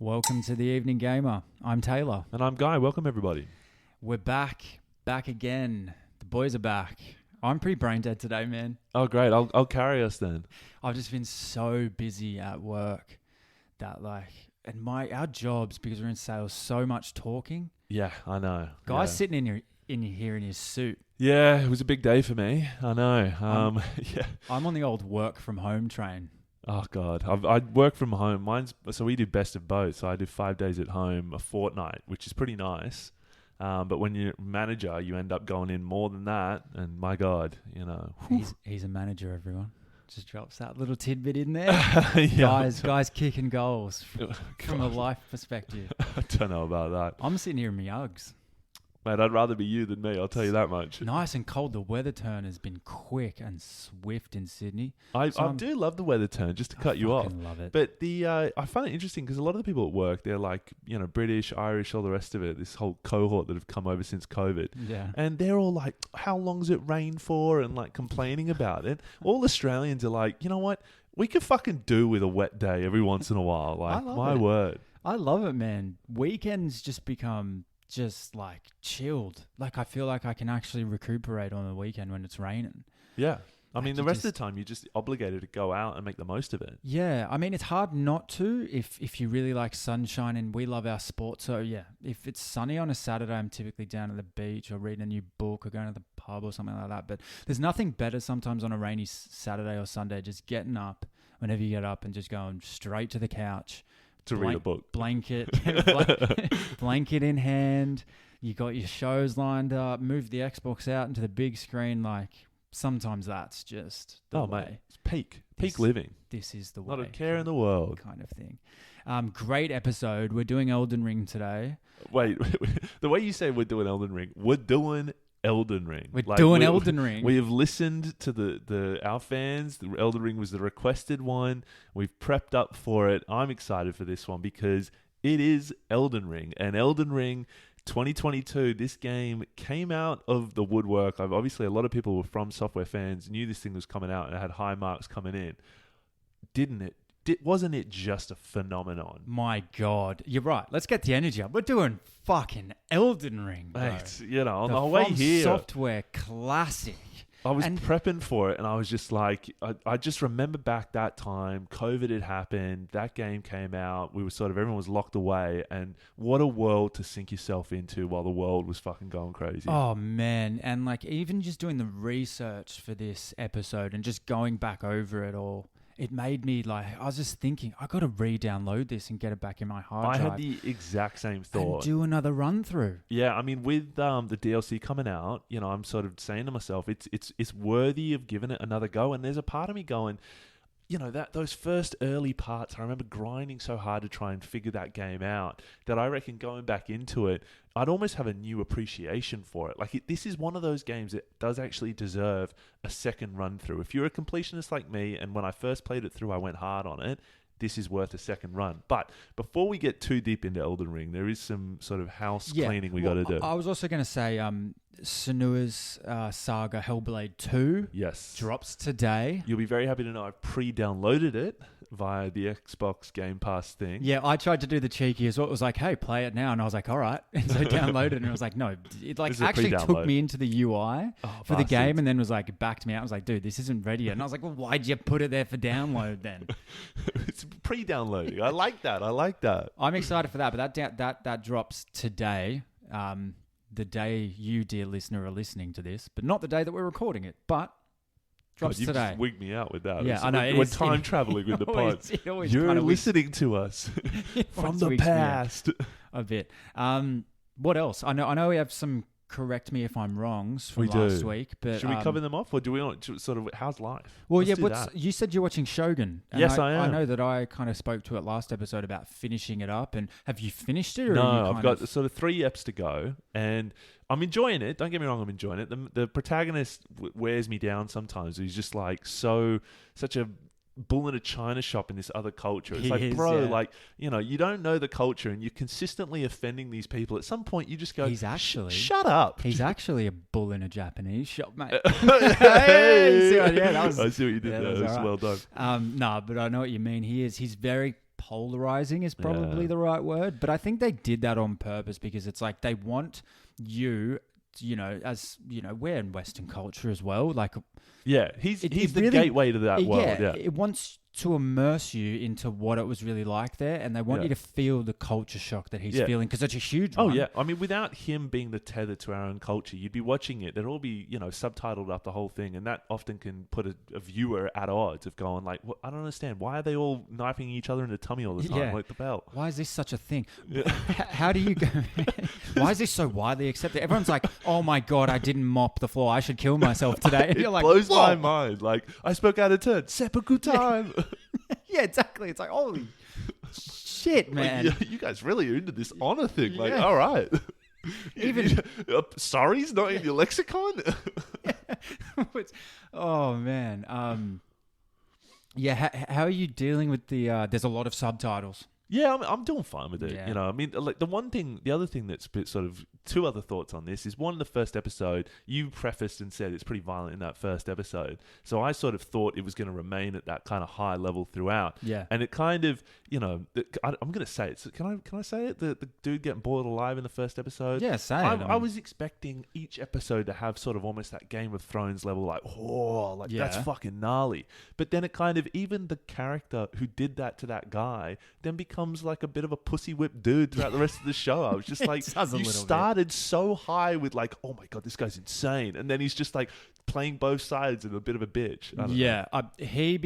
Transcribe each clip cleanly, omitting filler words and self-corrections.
Welcome to the Evening Gamer. I'm Taylor. And I'm Guy. Welcome, everybody. We're back again. The boys are back. I'm pretty brain dead today, man. Oh, great. I'll carry us then. I've just been so busy at work that and our jobs, because we're in sales, so much talking. Yeah, I know. Guy's sitting in here in his suit. Yeah, it was a big day for me. I know. Yeah. I'm on the old work from home train. Oh, God. I work from home. So we do best of both. So I do 5 days at home, a fortnight, which is pretty nice. But when you're a manager, you end up going in more than that. And my God, He's a manager, everyone. Just drops that little tidbit in there. Yeah. Guys kicking goals from a life perspective. I don't know about that. I'm sitting here in my Uggs. Mate, I'd rather be you than me. I'll tell you that much. Nice and cold. The weather turn has been quick and swift in Sydney. I do love the weather turn, just to cut you off. I love it. But I find it interesting because a lot of the people at work, they're like, British, Irish, all the rest of it, this whole cohort that have come over since COVID. Yeah. And they're all like, how long's it rain for? And like complaining about it. All Australians are like, you know what? We could fucking do with a wet day every once in a while. Like, my word. I love it, man. Weekends just become just like chilled. Like I feel like I can actually recuperate on the weekend when it's raining. Yeah. I mean, Like the rest of the time, you're just obligated to go out and make the most of it. Yeah. I mean, it's hard not to if you really like sunshine, and we love our sport. So yeah, if it's sunny on a Saturday, I'm typically down at the beach or reading a new book or going to the pub or something like that. But there's nothing better sometimes on a rainy Saturday or Sunday, just getting up whenever you get up and just going straight to the couch. To read a book. Blanket in hand. You got your shows lined up. Move the Xbox out into the big screen. Like, sometimes that's just the way. Mate, it's peak living. This is the way. Not a care in the world. Kind of thing. Great episode. We're doing Elden Ring today. Wait, the way you say we're doing Elden Ring, we're doing Elden Ring. We're doing Elden Ring. We have listened to our fans. The Elden Ring was the requested one. We've prepped up for it. I'm excited for this one because it is Elden Ring. And Elden Ring 2022, this game came out of the woodwork. Obviously, a lot of people were From Software fans, knew this thing was coming out and it had high marks coming in. Didn't it? Wasn't it just a phenomenon? My God. You're right. Let's get the energy up. We're doing fucking Elden Ring, bro. Mate, on the way here. Software classic. I was prepping for it and I was just like, I just remember back that time, COVID had happened, that game came out, everyone was locked away, and what a world to sink yourself into while the world was fucking going crazy. Oh, man. And like even just doing the research for this episode and just going back over it all, it made me I was just thinking, I got to re-download this and get it back in my hard drive. I had the exact same thought. And do another run through. Yeah, I mean, with the DLC coming out, I'm sort of saying to myself, it's worthy of giving it another go. And there's a part of me going, those first early parts, I remember grinding so hard to try and figure that game out that I reckon going back into it, I'd almost have a new appreciation for it. This is one of those games that does actually deserve a second run through. If you're a completionist like me, and when I first played it through, I went hard on it, this is worth a second run. But before we get too deep into Elden Ring, there is some sort of house cleaning we got to do. I was also going to say Senua's Saga Hellblade 2 drops today. You'll be very happy to know I've pre-downloaded it via the Xbox Game Pass thing. Yeah, I tried to do the cheeky as well. It was like, hey, play it now. And I was like, all right. And so I downloaded it and I was like, no. It actually took me into the UI for the game and then was like, backed me out. I was like, dude, this isn't ready yet. And I was like, well, why'd you put it there for download then? It's pre-downloading. I like that. I'm excited for that, but that drops today. The day you, dear listener, are listening to this, but not the day that we're recording it, but drops today. Just just wigged me out with that. Yeah, I know. We're time traveling with the pod. You're listening to us from the past. A bit. What else? I know we have some correct me if I'm wrong from last week, but should we cover them off, or do we want sort of how's life? Well, you said you're watching Shogun. Yes, I am. I know that I kind of spoke to it last episode about finishing it up, and have you finished it? Or no, I've got sort of 3 eps to go, and I'm enjoying it. Don't get me wrong, I'm enjoying it. The protagonist wears me down sometimes. He's just like such a bull in a china shop in this other culture. It's you don't know the culture and you're consistently offending these people. At some point you just go, shut up. He's actually a bull in a Japanese shop, mate. Hey! I see what you did there. It was well done. No, but I know what you mean. He's very polarizing is probably the right word, but I think they did that on purpose because it's like they want you, as we're in Western culture as well. Like, he's the really, gateway to that world. Yeah, it wants to immerse you into what it was really like there, and they want you to feel the culture shock that he's feeling because it's a huge one. Oh yeah, I mean, without him being the tether to our own culture, you'd be watching it. There'd all be subtitled up the whole thing, and that often can put a viewer at odds of going like, I don't understand. Why are they all knifing each other in the tummy all the time like the belt? Why is this such a thing? How do you go? Why is this so widely accepted? Everyone's like, oh my god, I didn't mop the floor. I should kill myself today. And it you're like, blows my mind. Like, I spoke out of turn. Seppuku time. Yeah, exactly. It's like, holy shit, man. Like, you guys really are into this honor thing. Like, all right. Even sorry's not in your lexicon? Oh, man. How are you dealing with there's a lot of subtitles? Yeah, I'm doing fine with it. Yeah. I mean, like the other thing that's sort of two other thoughts on this is one, the first episode, you prefaced and said it's pretty violent in that first episode. So I sort of thought it was going to remain at that kind of high level throughout. Yeah. And it kind of, I'm going to say it. Can I say it? The dude getting boiled alive in the first episode? Yeah, say it. I was expecting each episode to have sort of almost that Game of Thrones level, like, that's fucking gnarly. But then it kind of, even the character who did that to that guy then becomes like a bit of a pussy whip dude throughout the rest of the show. I was just like, you started so high with like, oh my god, this guy's insane, and then he's just like playing both sides and a bit of a bitch. He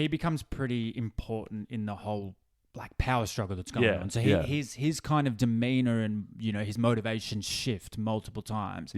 becomes pretty important in the whole like power struggle that's going on. So his kind of demeanor and his motivation shift multiple times.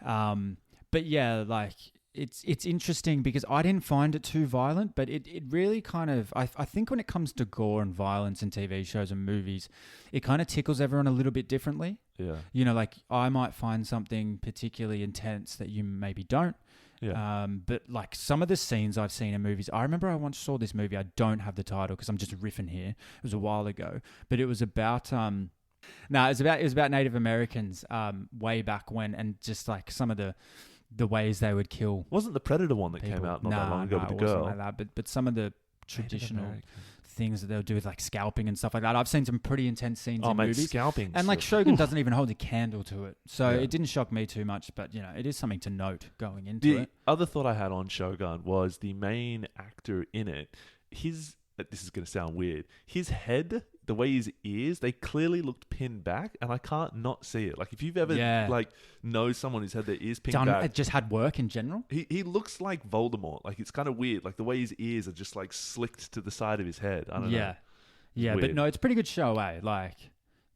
But yeah, like. It's interesting because I didn't find it too violent, but it really kind of, I think when it comes to gore and violence in TV shows and movies, it kind of tickles everyone a little bit differently. Yeah. Like I might find something particularly intense that you maybe don't. Yeah. But like some of the scenes I've seen in movies, I remember I once saw this movie, I don't have the title because I'm just riffing here. It was a while ago, but it was about, it was about Native Americans way back when, and just like some of the ways they would kill. Wasn't the Predator one that came out not that long ago with the girl? Like that, but some of the traditional things that they'll do with like scalping and stuff like that. I've seen some pretty intense scenes in movies. Scalping. And like Shogun doesn't even hold a candle to it. So it didn't shock me too much, but it is something to note going into it. The other thought I had on Shogun was the main actor in it. This is going to sound weird. His head, the way his ears, they clearly looked pinned back, and I can't not see it. Like if you've ever know someone who's had their ears pinned back, it just had work in general. He looks like Voldemort. Like it's kind of weird. Like the way his ears are just like slicked to the side of his head. I don't know. Yeah, but no, it's a pretty good show, eh? Like.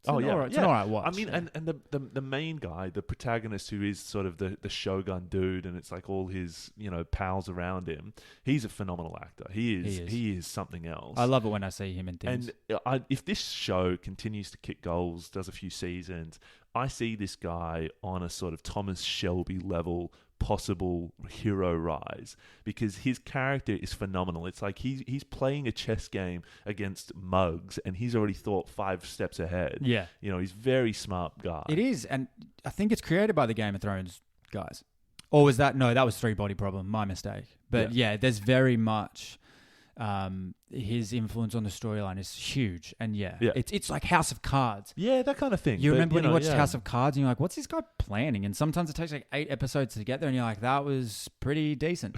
It's an alright watch. I mean, and the main guy, the protagonist, who is sort of the Shogun dude, and it's like all his pals around him. He's a phenomenal actor. He is something else. I love it when I see him in things. And if this show continues to kick goals, does a few seasons, I see this guy on a sort of Thomas Shelby level possible hero rise, because his character is phenomenal. It's like he's playing a chess game against mugs, and he's already thought 5 steps ahead. Yeah. He's a very smart guy. It is, and I think it's created by the Game of Thrones guys. Or was that... No, that was Three Body Problem. My mistake. But yeah there's very much... his influence on the storyline is huge, and it's like House of Cards. Yeah, that kind of thing. You remember when you watched House of Cards and you're like, what's this guy planning? And sometimes it takes like 8 episodes to get there, and you're like, that was pretty decent.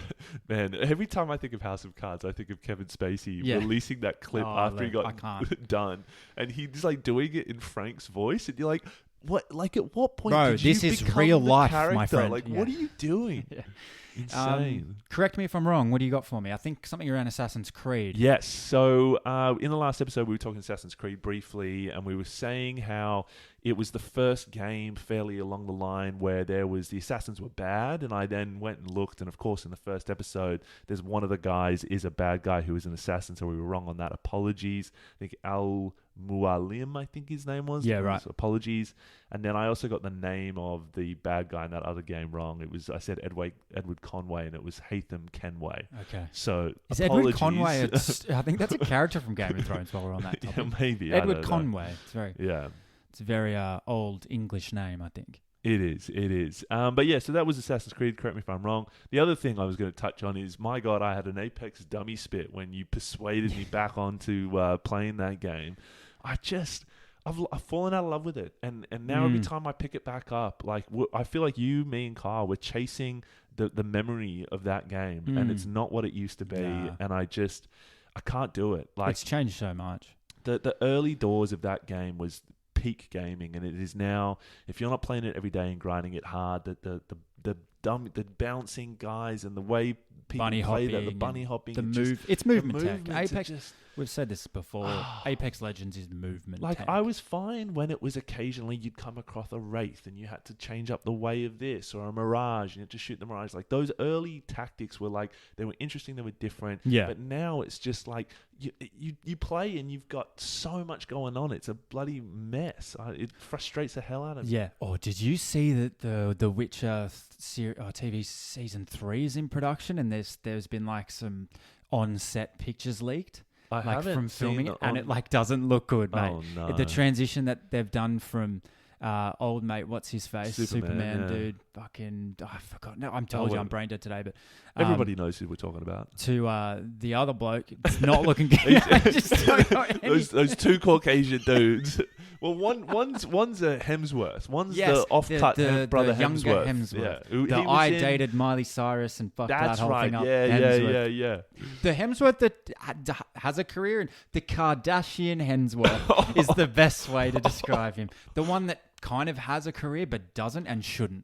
Man, every time I think of House of Cards, I think of Kevin Spacey releasing that clip after he got done, and he's like doing it in Frank's voice, and you're like, what? Like at what point did you this is become real the life, character? my friend. Like, what are you doing? Insane. Correct me if I'm wrong. What do you got for me? I think something around Assassin's Creed. Yes. So in the last episode, we were talking Assassin's Creed briefly, and we were saying how it was the first game fairly along the line where there was the assassins were bad, and I then went and looked, and of course in the first episode, there's one of the guys is a bad guy who is an assassin, so we were wrong on that. Apologies. I think Al Mualim, I think his name was. Yeah, right. So apologies. And then I also got the name of the bad guy in that other game wrong. It was, I said Edward Conway, and it it was Hatham Kenway. Okay. So is Edward Conway? I think that's a character from Game of Thrones. While we're on that topic, yeah, maybe Edward Conway. It's very it's a very old English name, I think. It is. But yeah, so that was Assassin's Creed. Correct me if I'm wrong. The other thing I was going to touch on is, my God, I had an Apex dummy spit when you persuaded me back onto playing that game. I've fallen out of love with it, and now every time I pick it back up, like I feel like you, me, and Carl, we're chasing the memory of that game, and it's not what it used to be, and I can't do it. Like, it's changed so much. The early doors of that game was peak gaming, and it is now, if you're not playing it every day and grinding it hard, the bouncing guys and the way people play that, the bunny hopping, it's movement tech. Apex, we've said this before. Apex Legends is movement tech. I was fine when it was occasionally you'd come across a Wraith and you had to change up the way of this, or a Mirage and you had to shoot the Mirage. Like, those early tactics were like, they were interesting, they were different. Yeah. But now it's just like you play and you've got so much going on. It's a bloody mess. It frustrates the hell out of me. Yeah. Oh, did you see that the Witcher TV season 3 is in production, and there's been like some on-set pictures leaked? I haven't from filming seen it, and it like doesn't look good, mate. Oh, no. The transition that they've done from old mate, what's his face, Superman, yeah. dude, fucking, I forgot. No, I'm told you, I'm brain dead today, but everybody knows who we're talking about. To the other bloke, it's not looking good. I just don't know those two Caucasian dudes. Well, one's a Hemsworth. One's the off-cut brother younger Hemsworth. Yeah. I dated Miley Cyrus and fucked that whole thing up. Yeah. The Hemsworth that has a career, and the Kardashian Hemsworth is the best way to describe him. The one that kind of has a career but doesn't and shouldn't.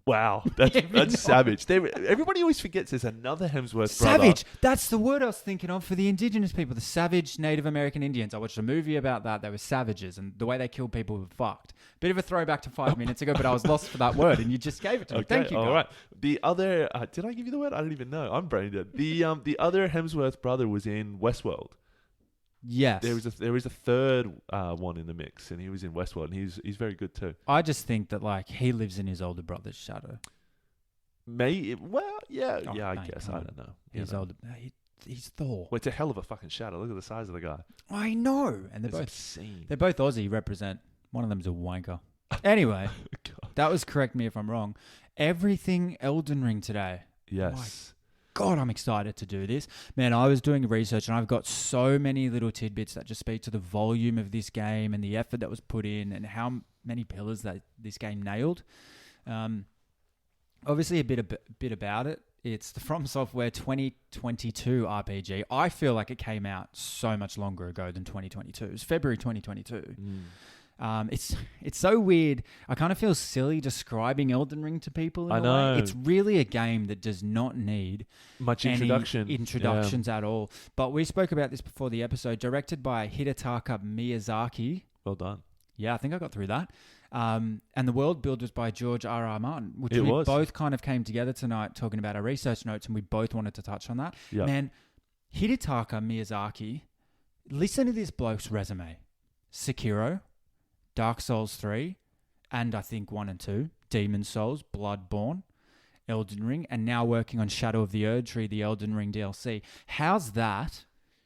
Wow, that's savage. Everybody always forgets there's another Hemsworth savage. brother. That's the word I was thinking of for the indigenous people, the savage Native American Indians. I watched a movie about that. They were savages, and the way they killed people were fucked. Bit of a throwback to 5 minutes ago, but I was lost for that word, and you just gave it to me. Thank you. All right. The other, did I give you the word? I don't even know. I'm brain dead. The other Hemsworth brother was in Westworld. Yes. There was a third one in the mix, and he was in Westworld, and he's very good too. I just think that like he lives in his older brother's shadow. I guess. I don't know. He's older. He's Thor. Well, it's a hell of a fucking shadow. Look at the size of the guy. I know, and they're both obscene. They're both Aussie. Represent. One of them's a wanker. Anyway, that was, correct me if I'm wrong. Everything Elden Ring today. Yes. God, I'm excited to do this. Man, I was doing research and I've got so many little tidbits that just speak to the volume of this game and the effort that was put in and how many pillars that this game nailed. Obviously, a bit about it. It's the From Software 2022 RPG. I feel like it came out so much longer ago than 2022. It was February 2022. It's so weird. I kind of feel silly describing Elden Ring to people. I know. It's really a game that does not need much introductions at all. But we spoke about this before the episode. Directed by Hidetaka Miyazaki. Well done. Yeah, I think I got through that. And the world build was by George R.R. Martin, which both kind of came together tonight talking about our research notes, and we both wanted to touch on that. Yep. Man, Hidetaka Miyazaki, listen to this bloke's resume. Sekiro, Dark Souls 3, and I think 1 and 2, Demon's Souls, Bloodborne, Elden Ring, and now working on Shadow of the Erdtree, the Elden Ring DLC. How's that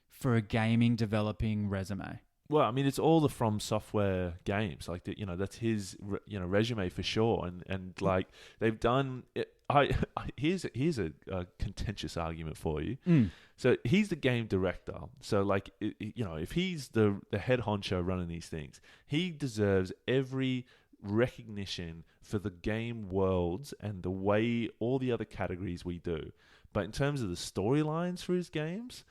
for a gaming developing resume? Well, I mean, it's all the From Software games. Like, that's his, resume for sure. And like, they've done it. Here's a contentious argument for you. So he's the game director. So like, if he's the head honcho running these things, he deserves every recognition for the game worlds and the way all the other categories we do. But in terms of the storylines for his games,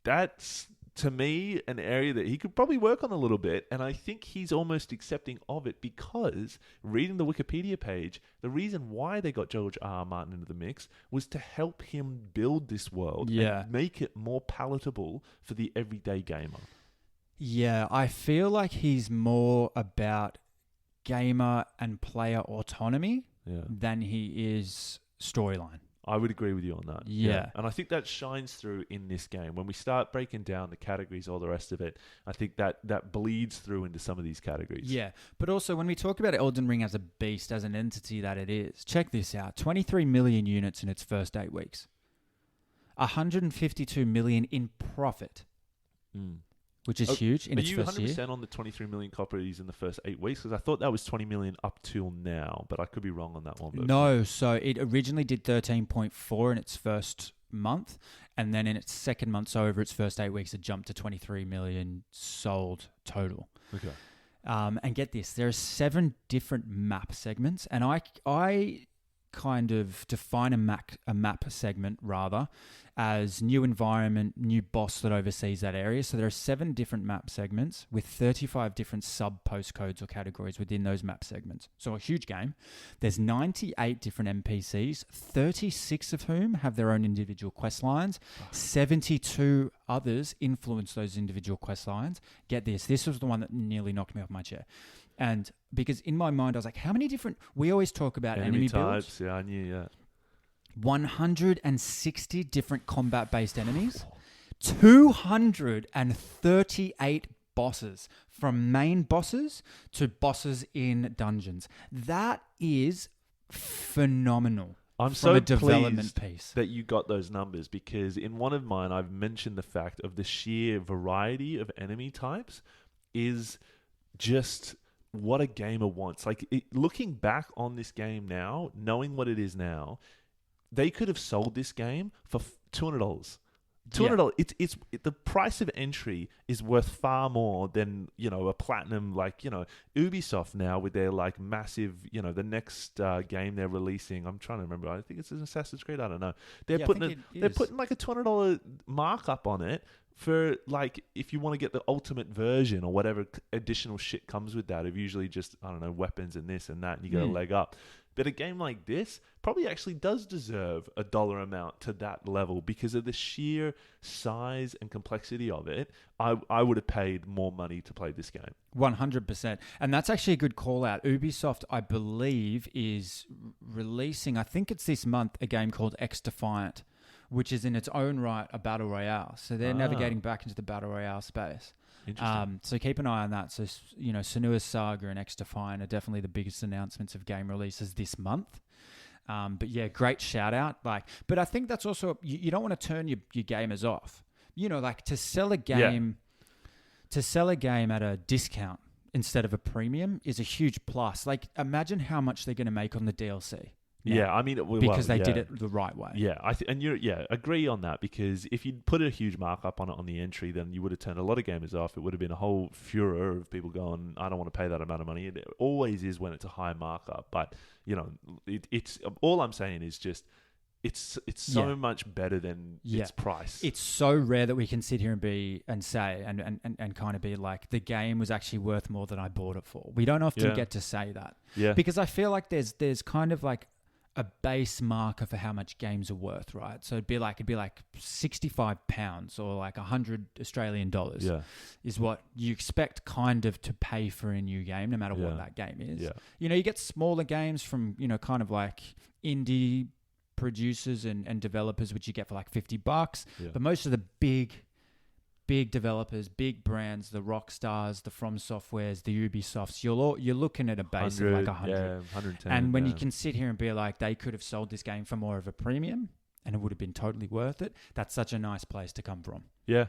that's, to me, an area that he could probably work on a little bit, and I think he's almost accepting of it because, reading the Wikipedia page, the reason why they got George R.R. Martin into the mix was to help him build this world and make it more palatable for the everyday gamer. Yeah, I feel like he's more about gamer and player autonomy than he is storyline. I would agree with you on that. Yeah. And I think that shines through in this game. When we start breaking down the categories, all the rest of it, I think that bleeds through into some of these categories. Yeah. But also, when we talk about Elden Ring as a beast, as an entity that it is, check this out. 23 million units in its first 8 weeks. 152 million in profit. which is huge in Are its you first 100% year. on the 23 million copies in the first 8 weeks? Because I thought that was 20 million up till now, but I could be wrong on that one. But No, so it originally did 13.4 in its first month, and then in its second month, so over its first 8 weeks, it jumped to 23 million sold total. Okay. And get this, there are 7 different map segments, and I kind of define a map segment rather as new environment, new boss that oversees that area. So there are 7 different map segments with 35 different sub postcodes or categories within those map segments. So a huge game. There's 98 different NPCs, 36 of whom have their own individual quest lines. 72 others influence those individual quest lines. Get this. This was the one that nearly knocked me off my chair. And because in my mind, I was like, how many different... We always talk about enemy types. builds. Yeah, I knew that. 160 different combat-based enemies. 238 bosses, from main bosses to bosses in dungeons. That is phenomenal. I'm from so a development pleased piece. that you got those numbers, because in one of mine, I've mentioned the fact of the sheer variety of enemy types is just what a gamer wants. Like, looking back on this game now, knowing what it is now, they could have sold this game for $200. $200. It's the price of entry is worth far more than, a platinum, like, Ubisoft now with their like massive, the next game they're releasing. I'm trying to remember. I think it's an Assassin's Creed. I don't know. They're putting like a $200 markup on it for, like, if you want to get the ultimate version or whatever additional shit comes with that of usually just, I don't know, weapons and this and that, and you get a leg up. But a game like this probably actually does deserve a dollar amount to that level because of the sheer size and complexity of it. I would have paid more money to play this game. 100%. And that's actually a good call out. Ubisoft, I believe, is releasing, I think it's this month, a game called X-Defiant, which is in its own right a battle royale. So they're navigating back into the battle royale space. Interesting. So keep an eye on that. So, Senua's Saga and X-Defiant are definitely the biggest announcements of game releases this month. But yeah, great shout out. But I think that's also, you don't want to turn your gamers off. To sell a game, at a discount instead of a premium is a huge plus. Like, imagine how much they're going to make on the DLC. Yeah, I mean, because they did it the right way. Yeah, agree on that, because if you'd put a huge markup on it on the entry, then you would have turned a lot of gamers off. It would have been a whole furor of people going, I don't want to pay that amount of money. It always is when it's a high markup, but it's all I'm saying is just it's so much better than its price. It's so rare that we can sit here and say and kind of be like, the game was actually worth more than I bought it for. We don't often get to say that. Yeah, because I feel like there's kind of like a base marker for how much games are worth, right? So it'd be like £65 or like $100 Yeah, is what you expect kind of to pay for a new game, no matter what that game is. Yeah. You get smaller games from, kind of like indie producers and developers, which you get for like $50. Yeah. But most of the big developers, big brands, the Rockstars, the From Softwares, the Ubisofts, you're looking at a base of like 100. Yeah, 110. And when you can sit here and be like, they could have sold this game for more of a premium and it would have been totally worth it, that's such a nice place to come from. Yeah.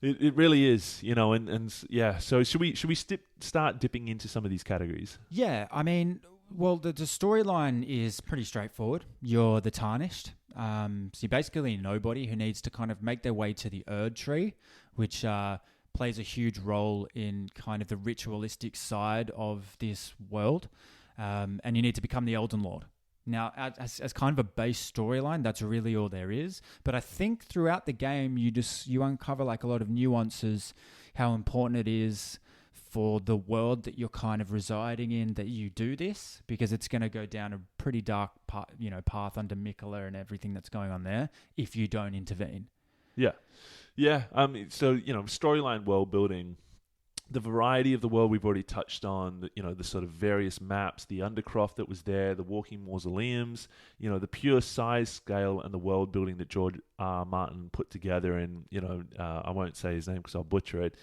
It really is, and yeah. So should we start dipping into some of these categories? Yeah, I mean, well, the storyline is pretty straightforward. You're the Tarnished. So you're basically nobody who needs to kind of make their way to the Erdtree, which plays a huge role in kind of the ritualistic side of this world. And you need to become the Elden Lord. Now, as kind of a base storyline, that's really all there is. But I think throughout the game, you uncover like a lot of nuances, how important it is for the world that you're kind of residing in that you do this, because it's going to go down a pretty dark path under Mikola and everything that's going on there if you don't intervene. Yeah. So storyline, world building, the variety of the world we've already touched on, the sort of various maps, the Undercroft that was there, the walking mausoleums, the pure size, scale, and the world building that George R. Martin put together, and I won't say his name because I'll butcher it.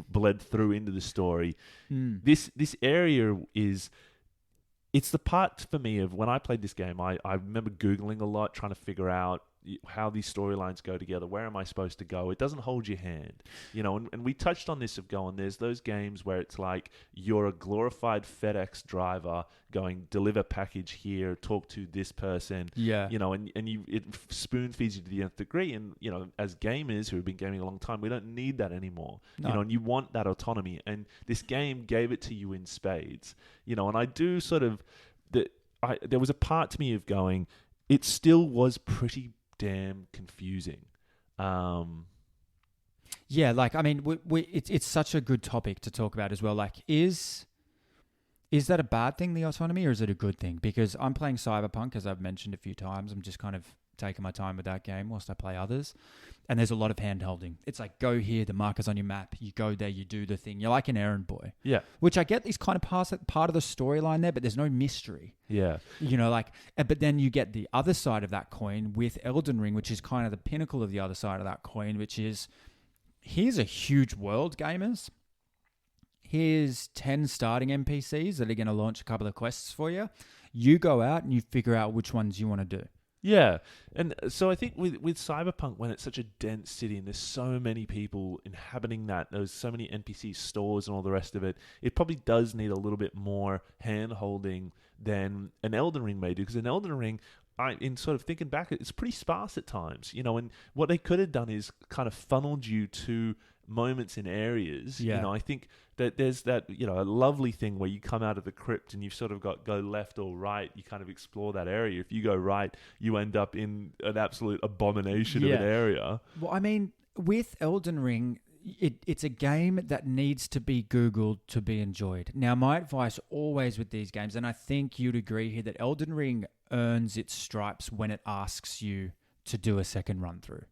Bled through into the story. This area it's the part for me of when I played this game. I remember Googling a lot, trying to figure out how these storylines go together. Where am I supposed to go? It doesn't hold your hand, and we touched on this of going, there's those games where it's like you're a glorified FedEx driver going, deliver package here, talk to this person, Yeah. and it spoon feeds you to the nth degree. And, as gamers who have been gaming a long time, we don't need that anymore, No. and you want that autonomy. And this game gave it to you in spades, and I do sort of, there was a part to me of going, it still was pretty damn confusing. Yeah, like, I mean, it's such a good topic to talk about as well. Like, is that a bad thing, the autonomy, or is it a good thing? Because I'm playing Cyberpunk, as I've mentioned a few times. I'm just kind of taking my time with that game whilst I play others. And there's a lot of hand-holding. It's like, go here, the marker's on your map. You go there, you do the thing. You're like an errand boy. Yeah. Which I get is kind of part of the storyline there, but there's no mystery. Yeah. But then you get the other side of that coin with Elden Ring, which is kind of the pinnacle of the other side of that coin, which is, here's a huge world, gamers. Here's 10 starting NPCs that are going to launch a couple of quests for you. You go out and you figure out which ones you want to do. Yeah. And so I think with Cyberpunk, when it's such a dense city and there's so many people inhabiting that, there's so many NPC stores and all the rest of it, it probably does need a little bit more hand-holding than an Elden Ring may do. Because an Elden Ring, in sort of thinking back, it's pretty sparse at times, and what they could have done is kind of funneled you to moments in areas. Yeah. I think that there's that, a lovely thing where you come out of the crypt and you've sort of got go left or right. You kind of explore that area. If you go right, you end up in an absolute abomination of an area. Well, I mean, with Elden Ring, it's a game that needs to be Googled to be enjoyed. Now, my advice always with these games, and I think you'd agree here, that Elden Ring earns its stripes when it asks you to do a second run through.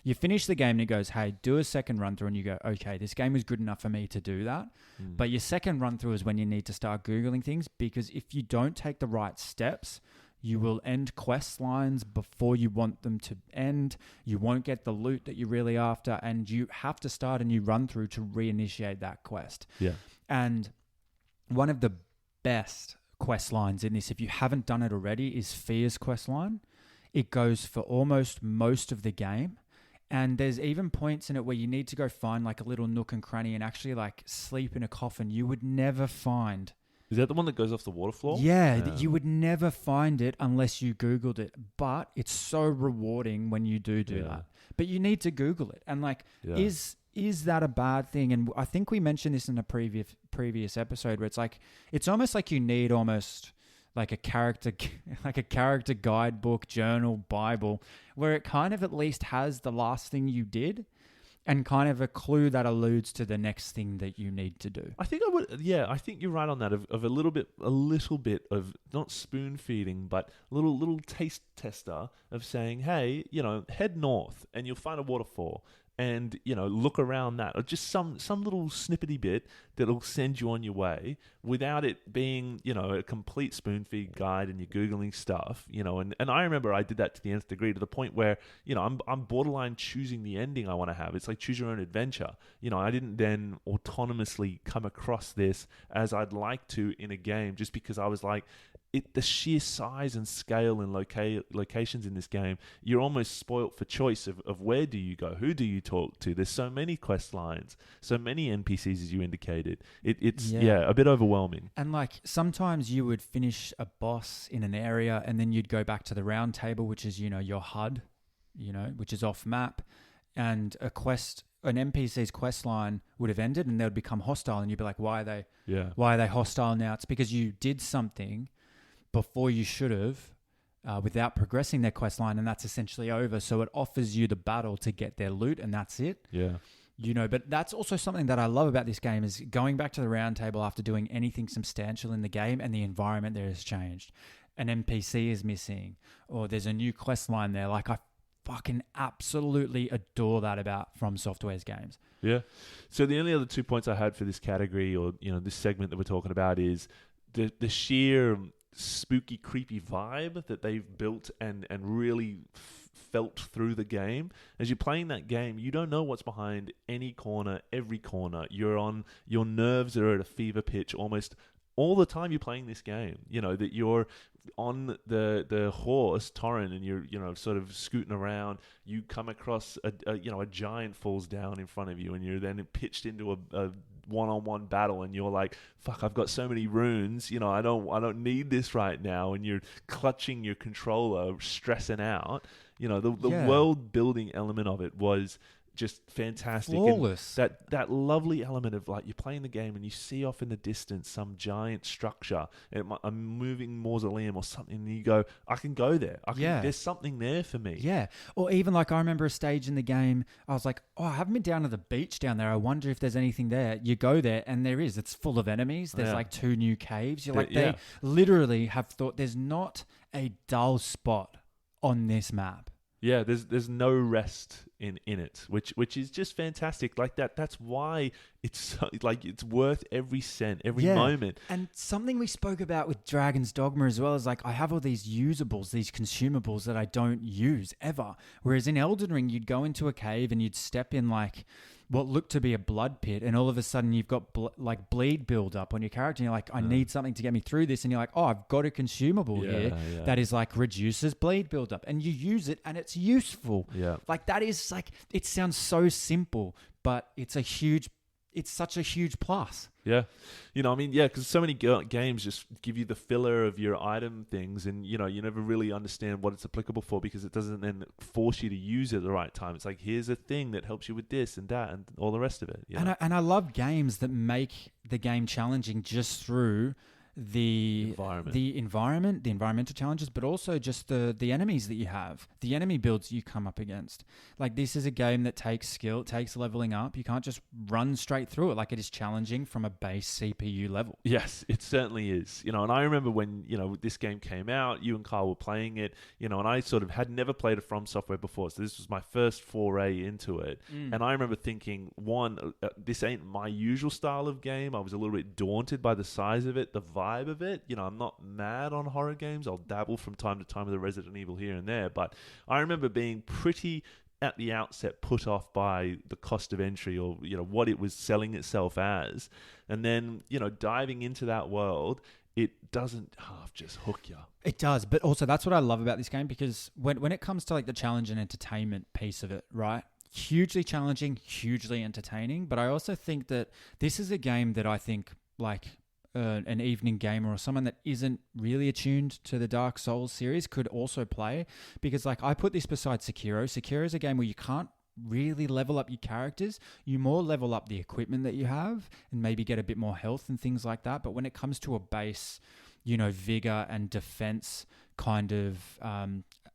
You finish the game and it goes, hey, do a second run through, and you go, okay, this game was good enough for me to do that. But your second run through is when you need to start Googling things, because if you don't take the right steps, you will end quest lines before you want them to end. You won't get the loot that you're really after, and you have to start a new run through to reinitiate that quest. Yeah. And one of the best quest lines in this, if you haven't done it already, is Fear's quest line. It goes for almost most of the game. And there's even points in it where you need to go find like a little nook and cranny and actually like sleep in a coffin you would never find. Is that the one that goes off the water floor? Yeah. You would never find it unless you Googled it. But it's so rewarding when you do that. But you need to Google it. And like, is that a bad thing? And I think we mentioned this in a previous episode where it's like, it's almost like you need almost like a character guidebook, journal, Bible, where it kind of at least has the last thing you did and kind of a clue that alludes to the next thing that you need to do. I think I think you're right on that, of a little bit of not spoon feeding, but little taste tester of saying, hey, head north and you'll find a waterfall. And, look around that, or just some little snippety bit that'll send you on your way without it being, a complete spoon feed guide and you're Googling stuff, and I remember I did that to the nth degree, to the point where, I'm borderline choosing the ending I want to have. It's like choose your own adventure. I didn't then autonomously come across this as I'd like to in a game, just because I was like, the sheer size and scale and locations in this game, you're almost spoilt for choice of where do you go, who do you talk to. There's so many quest lines, so many NPCs, as you indicated. It's a bit overwhelming. And like sometimes you would finish a boss in an area and then you'd go back to the round table, which is your HUD, which is off map, and an NPC's quest line would have ended and they would become hostile, and you'd be like, why are they hostile now? It's because you did something before you should have, without progressing their quest line, and that's essentially over. So it offers you the battle to get their loot, and that's it. Yeah. But that's also something that I love about this game, is going back to the round table after doing anything substantial in the game, and the environment there has changed. An NPC is missing, or there's a new quest line there. Like, I fucking absolutely adore that about From Software's games. Yeah. So the only other 2 points I had for this category, or this segment that we're talking about, is the sheer spooky, creepy vibe that they've built and really felt through the game. As you're playing that game, you don't know what's behind any corner, every corner. Your nerves are at a fever pitch almost all the time you're playing this game, that you're on the horse Torrent, and you're sort of scooting around. You come across a giant falls down in front of you, and you're then pitched into a one-on-one battle, and you're like, fuck, I've got so many runes, I don't need this right now, and you're clutching your controller, stressing out. The world building element of it was just fantastic. Flawless. And that lovely element of like, you're playing the game and you see off in the distance some giant structure, a moving mausoleum or something, and you go, I can go there. There's something there for me. Yeah. Or even like, I remember a stage in the game, I was like, I haven't been down to the beach down there. I wonder if there's anything there. You go there and there is. It's full of enemies. There's like 2 new caves. You're like, they literally have thought there's not a dull spot on this map. Yeah, there's no rest in it, which is just fantastic. Like that's why it's like it's worth every cent, every moment. And something we spoke about with Dragon's Dogma as well is like, I have all these usables, these consumables that I don't use ever. Whereas in Elden Ring, you'd go into a cave and you'd step in like what looked to be a blood pit, and all of a sudden you've got like bleed build up on your character, and you're like, I need something to get me through this, and you're like, oh, I've got a consumable here that is like reduces bleed build up, and you use it and it's useful. Like that is like, it sounds so simple, but it's such a huge plus. Because so many games just give you the filler of your item things, and you never really understand what it's applicable for, because it doesn't then force you to use it at the right time. It's like, here's a thing that helps you with this and that and all the rest of it. And I love games that make the game challenging just through the environmental challenges, but also just the enemies that you have, the enemy builds you come up against. Like, this is a game that takes skill, it takes leveling up. You can't just run straight through it. Like, it is challenging from a base CPU level. Yes, it certainly is. And I remember when, this game came out, you and Carl were playing it, and I sort of had never played a From Software before. So this was my first foray into it. And I remember thinking, this ain't my usual style of game. I was a little bit daunted by the size of it, the vibe of it. I'm not mad on horror games. I'll dabble from time to time with a Resident Evil here and there, but I remember being pretty at the outset put off by the cost of entry, or what it was selling itself as, and then diving into that world, it doesn't half just hook you. It does, but also that's what I love about this game, because when it comes to like the challenge and entertainment piece of it, right? Hugely challenging, hugely entertaining, but I also think that this is a game that I think like an evening gamer or someone that isn't really attuned to the Dark Souls series could also play, because like I put this beside Sekiro. Sekiro is a game where you can't really level up your characters. You more level up the equipment that you have and maybe get a bit more health and things like that. But when it comes to a base, vigor and defense kind of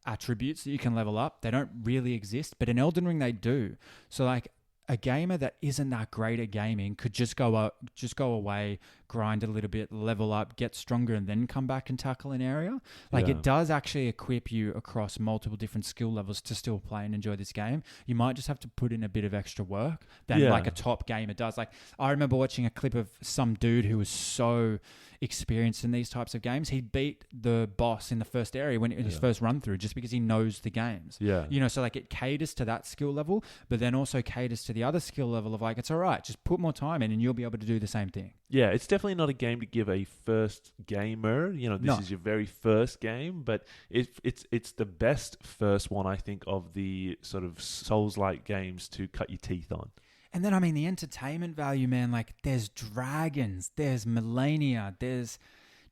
attributes that you can level up, they don't really exist. But in Elden Ring, they do. So like, a gamer that isn't that great at gaming could just go away, grind a little bit, level up, get stronger, and then come back and tackle an area. Like, it does actually equip you across multiple different skill levels to still play and enjoy this game. You might just have to put in a bit of extra work than like a top gamer does. Like, I remember watching a clip of some dude who was so experienced in these types of games. He beat the boss in the first area in his first run through, just because he knows the games. So like, it caters to that skill level, but then also caters to the other skill level of like, it's all right, just put more time in and you'll be able to do the same thing. Yeah, it's definitely not a game to give a first gamer. This is your very first game, but it's the best first one, I think, of the sort of Souls-like games to cut your teeth on. And then, I mean, the entertainment value, man, like there's dragons, there's millennia, there's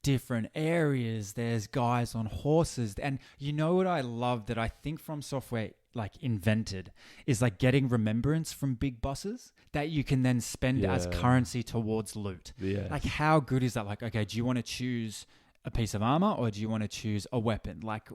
different areas, there's guys on horses. And you know what I love that I think From Software like invented is like getting remembrance from big bosses that you can then spend as currency towards loot. Like, how good is that? Like, okay, do you want to choose a piece of armor, or do you want to choose a weapon? Like,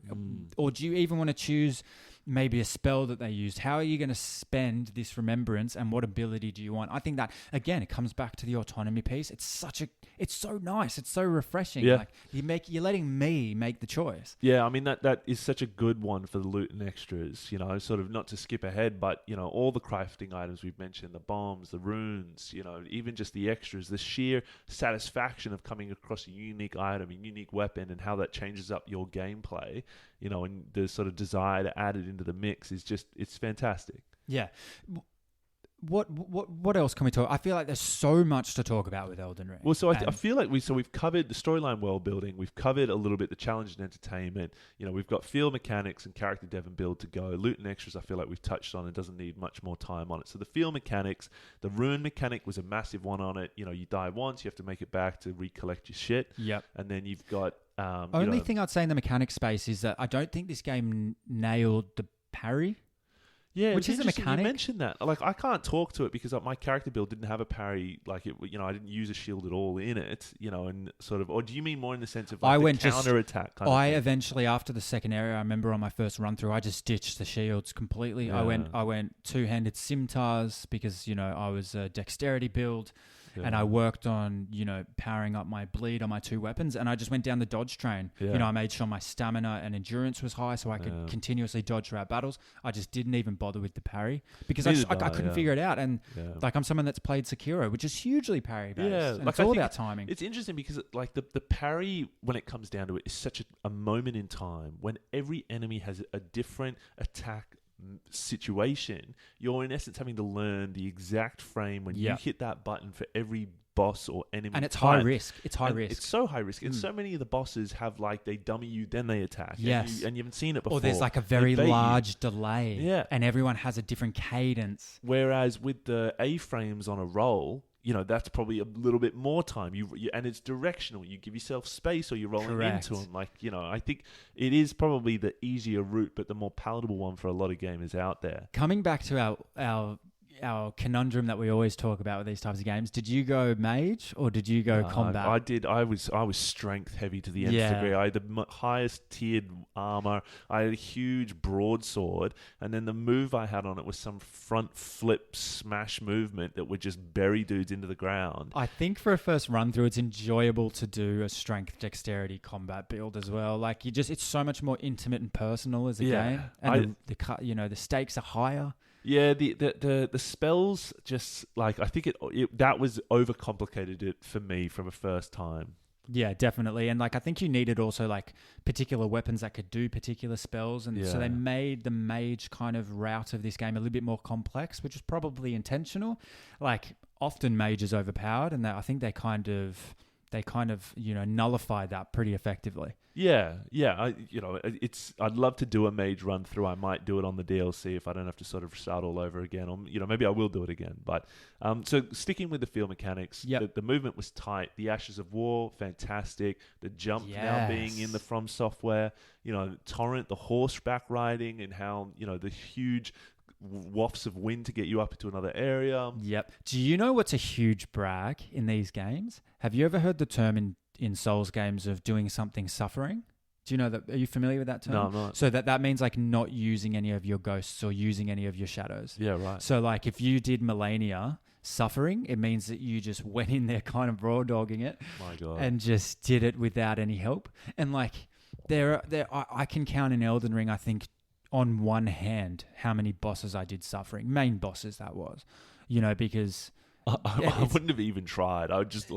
or do you even want to choose maybe a spell that they used? How are you going to spend this remembrance, and what ability do you want? I think that, again, it comes back to the autonomy piece. It's so nice. It's so refreshing. Yeah. Like, you're letting me make the choice. Yeah, I mean, that is such a good one for the loot and extras, sort of not to skip ahead, but, all the crafting items we've mentioned, the bombs, the runes, even just the extras, the sheer satisfaction of coming across a unique item, a unique weapon, and how that changes up your gameplay, and the sort of desire to add it into the mix is just, it's fantastic. Yeah. What else can we talk? I feel like there's so much to talk about with Elden Ring. Well, so I feel like we've covered the storyline world building. We've covered a little bit the challenge and entertainment. We've got field mechanics and character dev and build to go. Loot and extras, I feel like we've touched on. It doesn't need much more time on it. So the field mechanics, the rune mechanic was a massive one on it. You die once, you have to make it back to recollect your shit. Yep. And then you've got only thing I'd say in the mechanic space is that I don't think this game nailed the parry. Yeah, which is a mechanic. You mentioned that. Like, I can't talk to it because my character build didn't have a parry. Like, I didn't use a shield at all in it. And sort of. Or do you mean more in the sense of like the counter attack? I eventually, after the second area, I remember on my first run through, I just ditched the shields completely. Yeah. I went two-handed scimitars because I was a dexterity build. Yeah. And I worked on, powering up my bleed on my two weapons, and I just went down the dodge train. Yeah. I made sure my stamina and endurance was high so I could continuously dodge throughout battles. I just didn't even bother with the parry because I couldn't figure it out. And I'm someone that's played Sekiro, which is hugely parry based. Yeah, and it's all about timing. It's interesting because the parry, when it comes down to it, is such a moment in time when every enemy has a different attack situation. You're in essence having to learn the exact frame when you hit that button for every boss or enemy, and it's high risk. It's so high risk. And so many of the bosses have they dummy you, then they attack. Yes, and you haven't seen it before. Or there's a very large delay. Yeah, and everyone has a different cadence. Whereas with the A-frames on a roll, that's probably a little bit more time. And it's directional. You give yourself space, or you're rolling into them. I think it is probably the easier route, but the more palatable one for a lot of gamers out there. Coming back to our conundrum that we always talk about with these types of games, did you go mage or did you go combat? I did. I was strength heavy to the nth degree. I had the highest tiered armor. I had a huge broadsword, and then the move I had on it was some front flip smash movement that would just bury dudes into the ground. I think for a first run through, it's enjoyable to do a strength dexterity combat build as well. It's so much more intimate and personal as a game, and the stakes are higher. Yeah, the spells just I think that was overcomplicated it for me from a first time. Yeah, definitely. And I think you needed also particular weapons that could do particular spells, and so they made the mage kind of route of this game a little bit more complex, which is probably intentional. Often mage is overpowered, and I think they kind of nullified that pretty effectively. Yeah. I'd love to do a mage run through. I might do it on the DLC if I don't have to sort of start all over again. Or, maybe I will do it again. But so sticking with the field mechanics, the movement was tight. The Ashes of War, fantastic. The jump now being in the From Software, Torrent, the horseback riding, and how the huge wafts of wind to get you up into another area. Yep. Do you know what's a huge brag in these games? Have you ever heard the term in Souls games of doing something suffering? Do you know that? Are you familiar with that term? No, I'm not. So that means not using any of your ghosts or using any of your shadows. Yeah, right. So if you did Millennia suffering, it means that you just went in there kind of raw dogging it. My God. And just did it without any help. And I can count in Elden Ring, I think, on one hand how many bosses I did suffering. Main bosses, that was. Because I wouldn't have even tried. I would just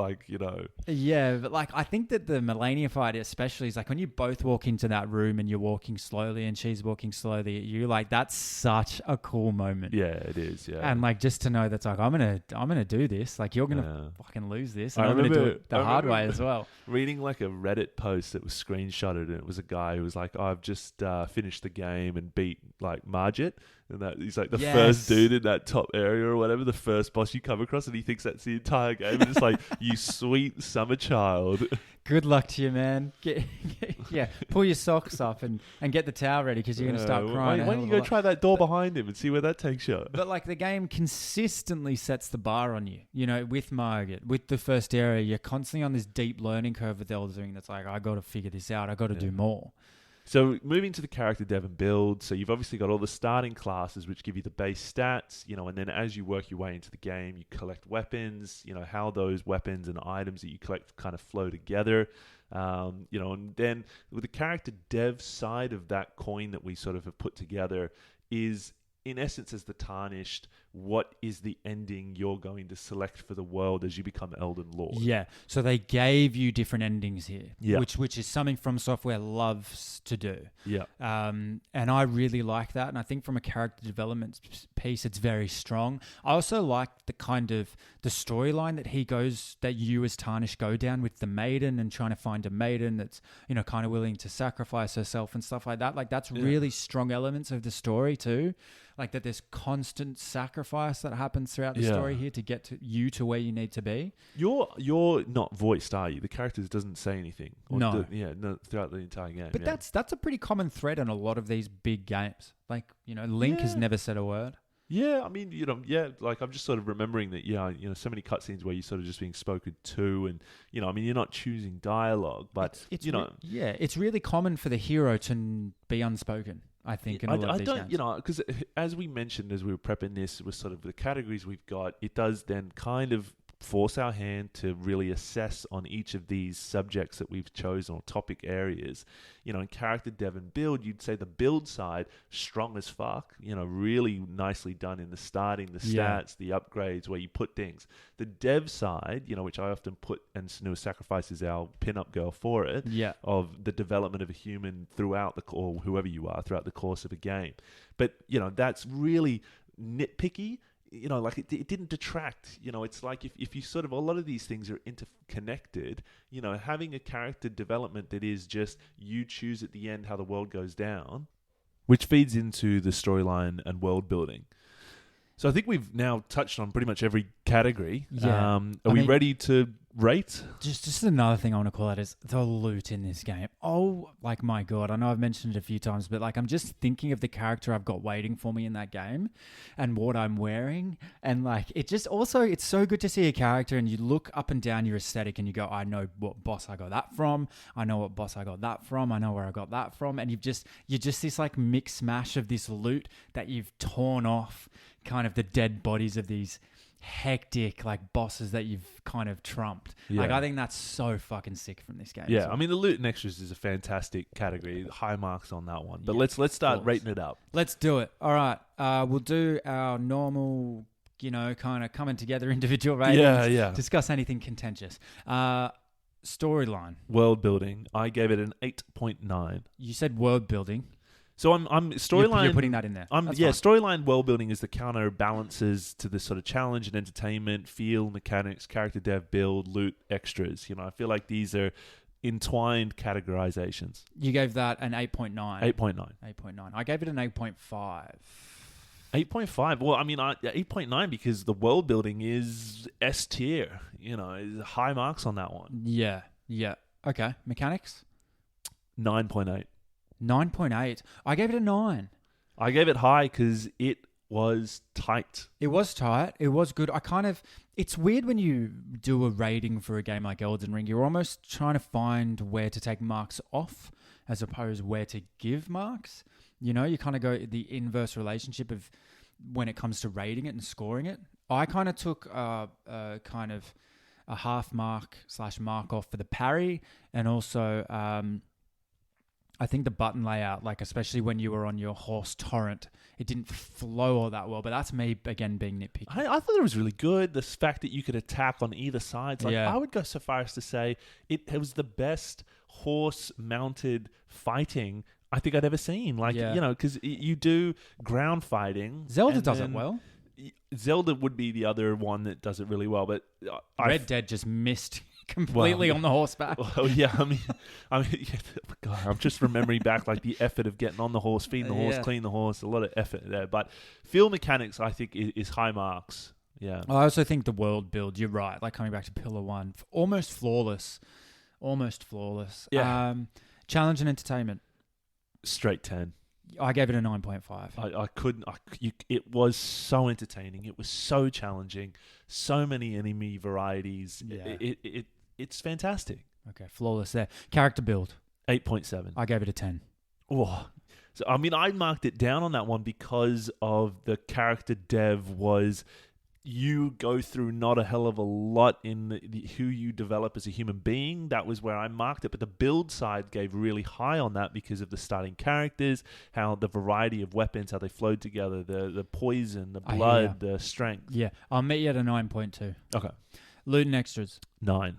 Yeah, but I think that the Millennia fight especially is when you both walk into that room and you're walking slowly and she's walking slowly at you, that's such a cool moment. Yeah, it is, yeah. And just to know that's I'm gonna do this. You're gonna fucking lose this. And I'm gonna do it the hard way as well. Reading a Reddit post that was screenshotted, and it was a guy who was I've just finished the game and beat Margit. And that he's the first dude in that top area or whatever, the first boss you come across, and he thinks that's the entire game. And it's you sweet summer child. Good luck to you, man. Pull your socks up and get the towel ready because you're going to start crying. Why don't you go try that door behind him and see where that takes you? But the game consistently sets the bar on you. With Margit, with the first area, you're constantly on this deep learning curve with Elden Ring that's I got to figure this out. I got to do more. So moving to the character dev and build, so you've obviously got all the starting classes which give you the base stats, and then as you work your way into the game, you collect weapons, how those weapons and items that you collect kind of flow together, and then with the character dev side of that coin that we sort of have put together is in essence as the tarnished what is the ending you're going to select for the world as you become Elden Lord. Yeah. So they gave you different endings here, Yeah. which is something From Software loves to do. Yeah. And I really like that. And I think from a character development piece, it's very strong. I also like the kind of the storyline that you as Tarnish go down with the maiden and trying to find a maiden that's, kind of willing to sacrifice herself and stuff like that. Like that's really strong elements of the story too. Like that there's constant sacrifice that happens throughout the story here to get to where you need to be. You're not voiced, are you? The character doesn't say anything. No. Throughout the entire game. But that's a pretty common thread in a lot of these big games. Like, Link has never said a word. Yeah, I mean, like I'm just sort of remembering that, so many cutscenes where you're sort of just being spoken to and, you're not choosing dialogue, but, it's really common for the hero to be unspoken, I think, in a lot of these games. Because as we mentioned, as we were prepping this, with sort of the categories we've got, it does then kind of force our hand to really assess on each of these subjects that we've chosen or topic areas. In character dev and build, you'd say the build side, strong as fuck, really nicely done in the starting, the stats, the upgrades, where you put things. The dev side, which I often put, and Senua Sacrifice is our pin-up girl for it, of the development of a human throughout or whoever you are, throughout the course of a game. But, that's really nitpicky. Like it didn't detract. It's like if you sort of, a lot of these things are interconnected, having a character development that is just you choose at the end how the world goes down, which feeds into the storyline and world building. So I think we've now touched on pretty much every category. Yeah. Are we ready to rate? Just another thing I want to call out is the loot in this game. Oh, like my God. I know I've mentioned it a few times, but like I'm just thinking of the character I've got waiting for me in that game and what I'm wearing. And like it's so good to see a character and you look up and down your aesthetic and you go, I know what boss I got that from. I know what boss I got that from. I know where I got that from. And you're just this like mix mash of this loot that you've torn off kind of the dead bodies of these hectic like bosses that you've kind of trumped. Like I think that's so fucking sick from this game. Yeah, well. I mean the loot and extras is a fantastic category. High marks on that one. But let's start rating it up. Let's do it. All right. We'll do our normal, kind of coming together individual ratings. Yeah. Discuss anything contentious. Storyline. World building. I gave it an 8.9. You said world building. So I'm storyline. You're putting that in there. Storyline world building is the counterbalances to this sort of challenge and entertainment, feel, mechanics, character dev, build, loot, extras. I feel like these are entwined categorizations. You gave that an 8.9. 8.9. 8.9. I gave it an 8.5. 8.5. Well, I mean, 8.9 because the world building is S tier. Is high marks on that one. Yeah. Okay. Mechanics? 9.8. 9.8. I gave it a 9. I gave it high because it was tight. It was tight. It was good. It's weird when you do a rating for a game like Elden Ring. You're almost trying to find where to take marks off as opposed where to give marks. You kind of go the inverse relationship of when it comes to rating it and scoring it. I kind of took a half mark / mark off for the parry and also I think the button layout, like especially when you were on your horse torrent, it didn't flow all that well. But that's me, again, being nitpicky. I thought it was really good. The fact that you could attack on either side. I would go so far as to say it was the best horse-mounted fighting I think I'd ever seen. Because you do ground fighting. Zelda does it well. Zelda would be the other one that does it really well. But Red Dead just missed completely on the horseback. Oh yeah, I mean, God, I'm just remembering back like the effort of getting on the horse, feeding the horse, cleaning the horse, a lot of effort there. But field mechanics, I think, is high marks. Yeah. I also think the world build, you're right. Like coming back to Pillar 1, almost flawless. Yeah. Challenge and entertainment. Straight 10. I gave it a 9.5. I couldn't. It was so entertaining. It was so challenging. So many enemy varieties. Yeah. It's fantastic. Okay, flawless there. Character build. 8.7. I gave it a 10. Oh. So, I mean, I marked it down on that one because of the character dev was, you go through not a hell of a lot in who you develop as a human being. That was where I marked it. But the build side gave really high on that because of the starting characters, how the variety of weapons, how they flowed together, the poison, the blood, the strength. Yeah, I'll meet you at a 9.2. Okay. Loot and extras. 9.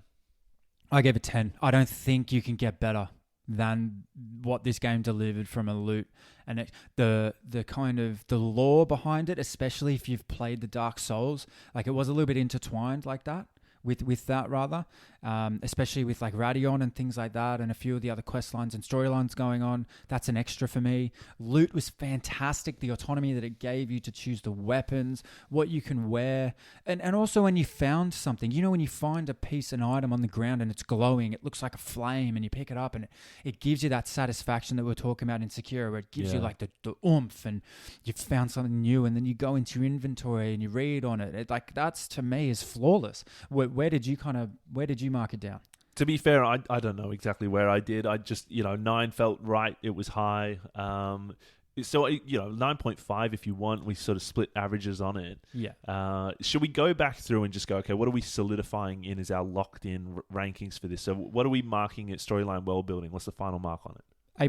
I gave it 10. I don't think you can get better than what this game delivered from a loot and the kind of the lore behind it, especially if you've played the Dark Souls. Like, it was a little bit intertwined like that with that rather, especially with like Radion and things like that, and a few of the other quest lines and storylines going on. That's an extra for me. Loot was fantastic. The autonomy that it gave you to choose the weapons, what you can wear, and also when you found something, when you find a piece, an item on the ground and it's glowing, it looks like a flame, and you pick it up and it gives you that satisfaction that we were talking about in Sekiro, where it gives you like the oomph, and you've found something new, and then you go into your inventory and you read on it. Like, that's, to me, is flawless. Where did you mark it down? To be fair, I don't know exactly where I did. I just, 9 felt right. It was high. So, 9.5 if you want. We sort of split averages on it. Yeah. Should we go back through and just go, okay, what are we solidifying in as our locked-in rankings for this? So what are we marking at storyline world building? What's the final mark on it?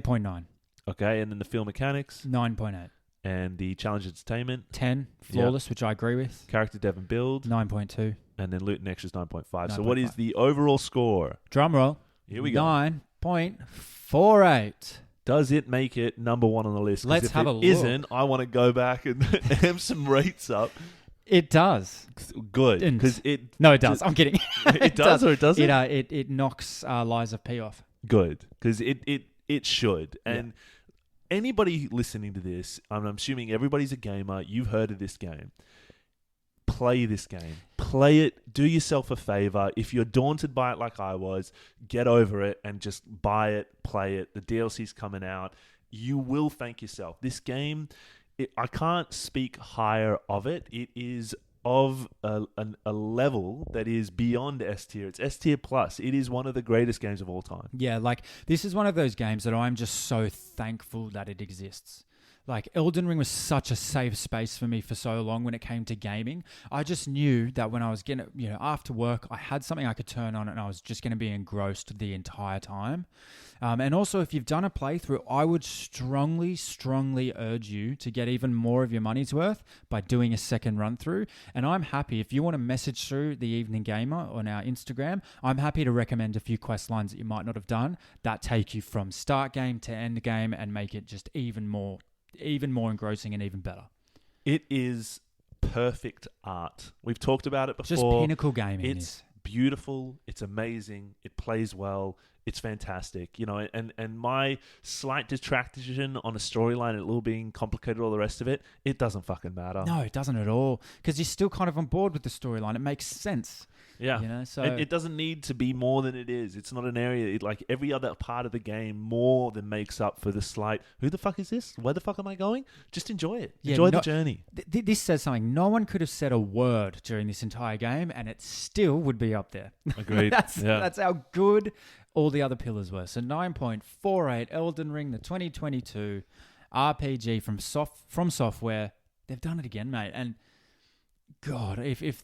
8.9. Okay, and then the field mechanics? 9.8. And the challenge entertainment? 10. Flawless, which I agree with. Character dev and build? 9.2. And then loot and extras 9.5. So what is the overall score? Drum roll. Here we go. 9.48. Does it make it number 1 on the list? Let's have a look. If it isn't, I want to go back and amp some rates up. It does. Good. Because No, it does. I'm kidding. It does or it doesn't? It knocks Lies of P off. Good. Because it should. And anybody listening to this, I'm assuming everybody's a gamer. You've heard of this game. Play this game. Play it. Do yourself a favor. If you're daunted by it like I was, get over it and just buy it, play it. The DLC's coming out. You will thank yourself. This game, I can't speak higher of it. It is of a level that is beyond S tier. It's S tier plus. It is one of the greatest games of all time. Yeah, like, this is one of those games that I'm just so thankful that it exists. Like, Elden Ring was such a safe space for me for so long when it came to gaming. I just knew that when I was getting, after work, I had something I could turn on and I was just going to be engrossed the entire time. And also, if you've done a playthrough, I would strongly, strongly urge you to get even more of your money's worth by doing a second run through. And I'm happy, if you want to message through the Evening Gamer on our Instagram, I'm happy to recommend a few quest lines that you might not have done that take you from start game to end game and make it just even more engrossing and even better. It is perfect art. We've talked about it before. Just pinnacle gaming. It's beautiful. It's amazing. It plays well. It's fantastic. And my slight detraction on a storyline, a little being complicated, all the rest of it, it doesn't fucking matter. No, it doesn't at all. Because you're still kind of on board with the storyline. It makes sense. Yeah. So it doesn't need to be more than it is. It's not an area, like every other part of the game more than makes up for the slight, who the fuck is this? Where the fuck am I going? Just enjoy it. Enjoy the journey. This says something. No one could have said a word during this entire game and it still would be up there. Agreed. That's how good all the other pillars were. So 9.48, Elden Ring, the 2022 RPG from Software. They've done it again, mate. And God, if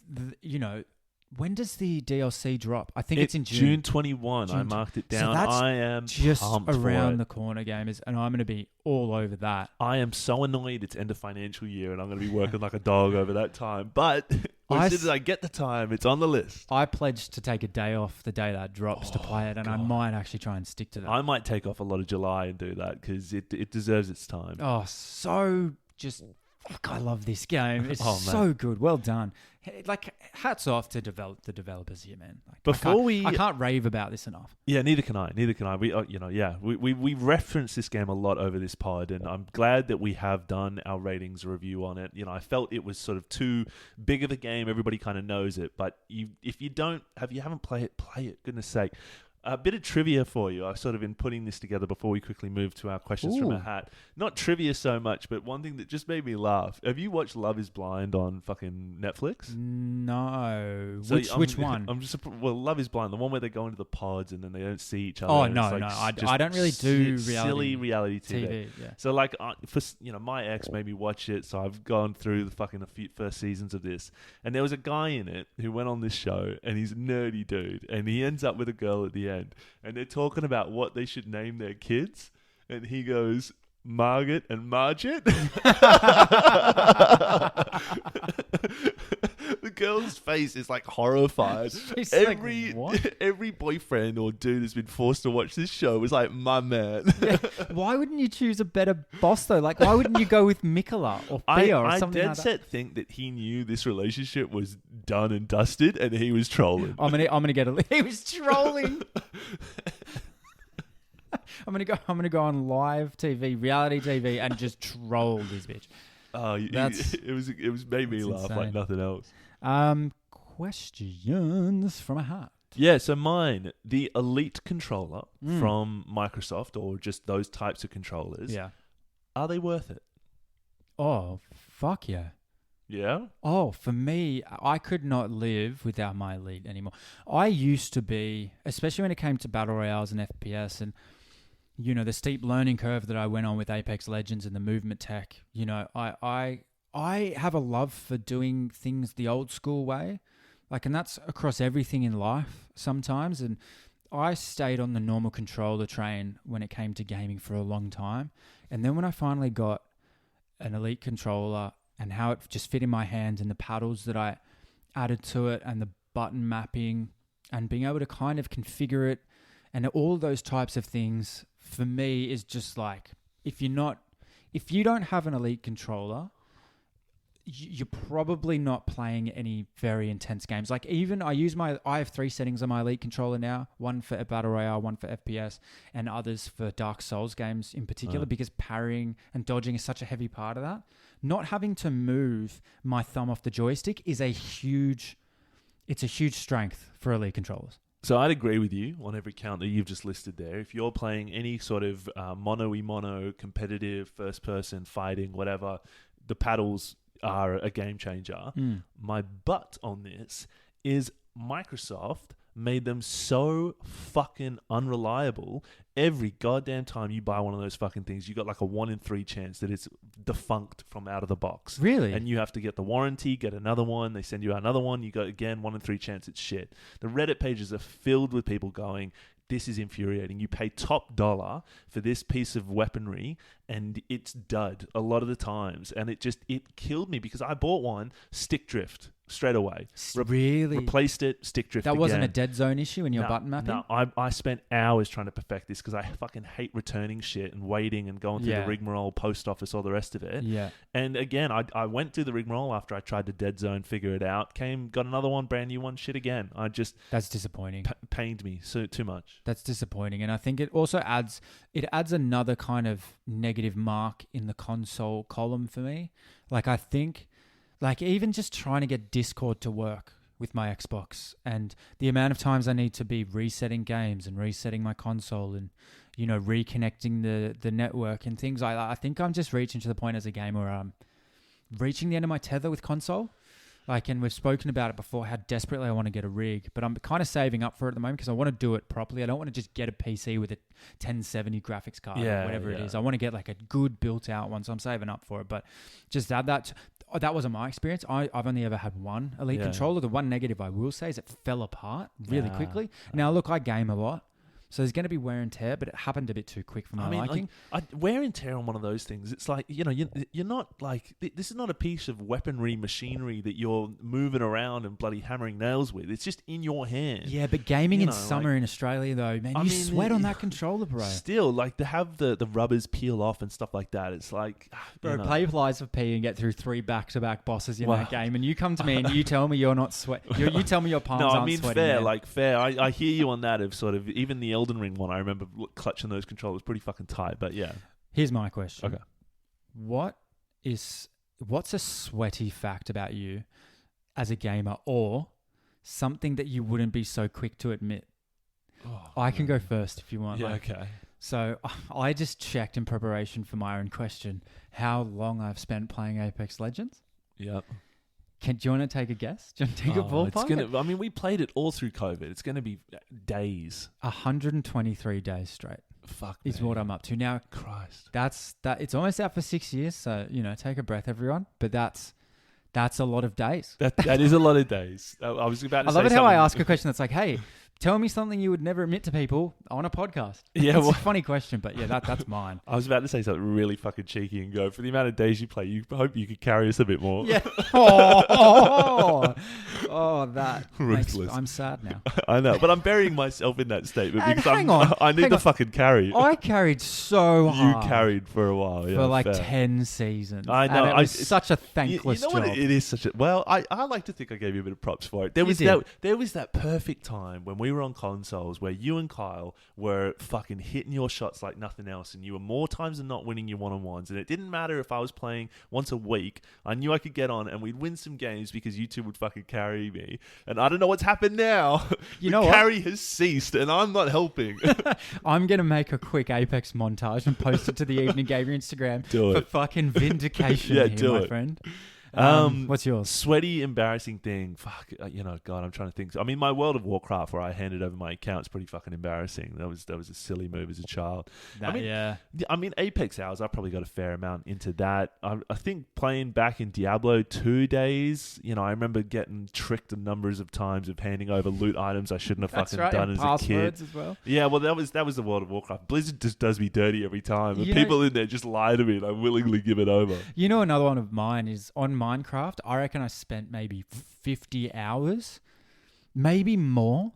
when does the DLC drop? I think it's in June. June 21. I marked it down. So that's I am just pumped around for it. the corner, gamers, and I'm going to be all over that. I am so annoyed it's end of financial year and I'm going to be working like a dog over that time. But as soon as I get the time, it's on the list. I pledged to take a day off the day that drops to play it, and God. I might actually try and stick to that. I might take off a lot of July and do that because it deserves its time. Oh, so just... Fuck, I love this game. It's man. so good. Well done. Like, hats off to the developers here, man. Like, I can't rave about this enough. Yeah, neither can I. We reference this game a lot over this pod, and I'm glad that we have done our ratings review on it. I felt it was sort of too big of a game. Everybody kind of knows it, but if you haven't played it, play it. Goodness sake. A bit of trivia for you. I've sort of been putting this together before we quickly move to our questions from Ooh. a hat. Not trivia so much, but one thing that just made me laugh. Have you watched Love is Blind on fucking Netflix? No. So Which one? Love is Blind, the one where they go into the pods and then they don't see each other. Oh, and no, it's like no. I don't really do silly reality TV. Yeah. So like, my ex made me watch it, so I've gone through the fucking first seasons of this, and there was a guy in it who went on this show, and he's a nerdy dude, and he ends up with a girl at the end, and they're talking about what they should name their kids, and he goes, Margaret and Margit. The girl's face is like horrified. She's Every like, what? every boyfriend or dude has been forced to watch this show was like, my man. Yeah. Why wouldn't you choose a better boss though? Like, why wouldn't you go with Mikola or Thea or something like that? I dead set think that he knew this relationship was done and dusted, and he was trolling. I'm gonna get a. He was trolling. I'm gonna go on live TV, reality TV, and just troll this bitch. Oh, it was made me laugh insane. like nothing else. Questions from a hat. Yeah, so mine, the Elite controller from Microsoft, or just those types of controllers. Yeah. Are they worth it? Oh, fuck yeah. Yeah? Oh, for me, I could not live without my Elite anymore. I used to be, especially when it came to Battle Royales and FPS and, you know, the steep learning curve that I went on with Apex Legends and the movement tech, you know, I have a love for doing things the old school way. Like, and that's across everything in life sometimes. And I stayed on the normal controller train when it came to gaming for a long time. And then when I finally got an Elite controller and how it just fit in my hands and the paddles that I added to it and the button mapping and being able to kind of configure it and all those types of things, for me, is just like, if you don't have an Elite controller, you're probably not playing any very intense games. Like, even I have 3 settings on my Elite controller now, one for Battle Royale, one for FPS, and others for Dark Souls games in particular, because parrying and dodging is such a heavy part of that. Not having to move my thumb off the joystick is a huge strength for Elite controllers. So I'd agree with you on every count that you've just listed there. If you're playing any sort of mono competitive, first-person fighting, whatever, the paddles are a game changer. My butt on this is Microsoft made them so fucking unreliable. Every goddamn time you buy one of those fucking things, you got like a 1 in 3 chance that it's defunct from out of the box. Really? And you have to get the warranty, get another one. They send you out another one. You got, again, 1 in 3 chance it's shit. The Reddit pages are filled with people going, this is infuriating. You pay top dollar for this piece of weaponry and it's dud a lot of the times. And it killed me because I bought one, stick drift straight away. Really? Replaced it, stick drift That wasn't a again. dead zone issue in your button mapping? No, I spent hours trying to perfect this because I fucking hate returning shit and waiting and going through the rigmarole, post office, all the rest of it. Yeah. And again, I went through the rigmarole after I tried to dead zone, figure it out, got another one, brand new one, shit again. That's disappointing. Pained me too much. That's disappointing. And I think it also adds another kind of negative mark in the console column for me. Like, I think, like, even just trying to get Discord to work with my Xbox and the amount of times I need to be resetting games and resetting my console and, you know, reconnecting the network and things like that. I think I'm just reaching to the point as a gamer where I'm reaching the end of my tether with console. Like, and we've spoken about it before, how desperately I want to get a rig, but I'm kind of saving up for it at the moment because I want to do it properly. I don't want to just get a PC with a 1070 graphics card or whatever it is. I want to get like a good built out one, so I'm saving up for it. But just that wasn't my experience. I've only ever had one Elite controller. The one negative I will say is it fell apart really quickly. Now, look, I game a lot. So there's going to be wear and tear, but it happened a bit too quick for my liking. Wear and tear on one of those things, it's like, you know, you're not like, this is not a piece of weaponry, machinery that you're moving around and bloody hammering nails with. It's just in your hand. Yeah, but gaming in summer in Australia, though, man, you sweat on that controller, bro. Still, like, to have the rubbers peel off and stuff like that, it's like... Bro, play Lies of P and get through 3 back-to-back bosses in that game, and you come to me and you tell me you're not sweat. You tell me your palms aren't sweating. Fair. I hear you on that of sort of, even the Elden Ring one, I remember clutching those controllers pretty fucking tight, but yeah. Here's my question. Okay. What's a sweaty fact about you as a gamer, or something that you wouldn't be so quick to admit? I can go first if you want. Yeah, okay. So I just checked in preparation for my own question how long I've spent playing Apex Legends. Yep. Do you want to take a guess? Do you want to take a ballpark? I mean, we played it all through COVID. It's going to be days. 123 days straight. Fuck is me. what I'm up to now. Christ. It's almost out for 6 years. So, take a breath, everyone. But that's a lot of days. That is a lot of days. I was about to say I love it how something. I ask a question that's like, hey, tell me something you would never admit to people on a podcast. Yeah, It's a funny question, but yeah, that's mine. I was about to say something really fucking cheeky and go, for the amount of days you play, you hope you could carry us a bit more. Yeah. That. Ruthless. I'm sad now. I know, but I'm burying myself in that statement And because hang on, I need the fucking carry. I carried so hard. You carried for a while, for yeah. like fair. 10 seasons. I know. And it was such a thankless you know job. what? It is such a... Well, I like to think I gave you a bit of props for it. There was that perfect time when we were on consoles where you and Kyle were fucking hitting your shots like nothing else, and you were more times than not winning your one-on-ones, and it didn't matter if I was playing once a week. I knew I could get on and we'd win some games because you two would fucking carry me. And I don't know what's happened now. You the know what? carry has ceased and I'm not helping. I'm going to make a quick Apex montage and post it to the Evening Gamer Instagram Do for it. fucking vindication Yeah, here, do my it. friend. What's yours? Sweaty, embarrassing thing. Fuck, God, I'm trying to think. I mean, my World of Warcraft, where I handed over my account, is pretty fucking embarrassing. That was a silly move as a child. I mean, Apex hours, I probably got a fair amount into that. I think playing back in Diablo 2 days, I remember getting tricked a numbers of times of handing over loot items I shouldn't have fucking done as a kid. As well. Yeah, well, that was the World of Warcraft. Blizzard just does me dirty every time. And You people in there just lie to me and I willingly give it over. Another one of mine is on Minecraft. I reckon I spent maybe 50 hours, maybe more,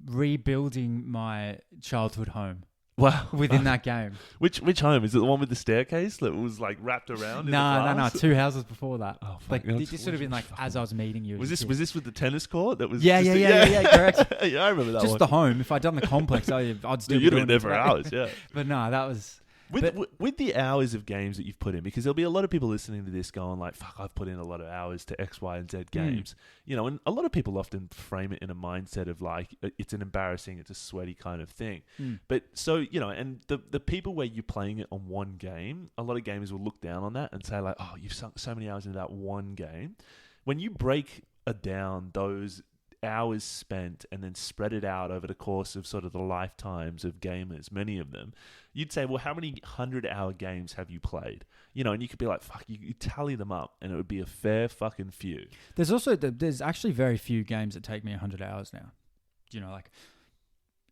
rebuilding my childhood home. Wow. Within that game. Which home? Is it the one with the staircase that was like wrapped around? No. 2 houses before that. Oh, fuck. Like this would have been like as I was meeting you. Was this with the tennis court? That was Yeah, correct. Yeah, I remember that Just one. the home. If I'd done the complex, I'd still You'd be have been doing there it for today. hours, yeah. But no, that was... With the hours of games that you've put in, because there'll be a lot of people listening to this going like, fuck, I've put in a lot of hours to X, Y, and Z games. And a lot of people often frame it in a mindset of like, it's an embarrassing, it's a sweaty kind of thing. But so, and the people where you're playing it on one game, a lot of gamers will look down on that and say like, oh, you've sunk so many hours into that one game. When you break down those hours spent and then spread it out over the course of sort of the lifetimes of gamers, many of them, you'd say, well, how many 100-hour games have you played? And you could be like, fuck, you tally them up and it would be a fair fucking few. There's actually very few games that take me 100 hours now. Like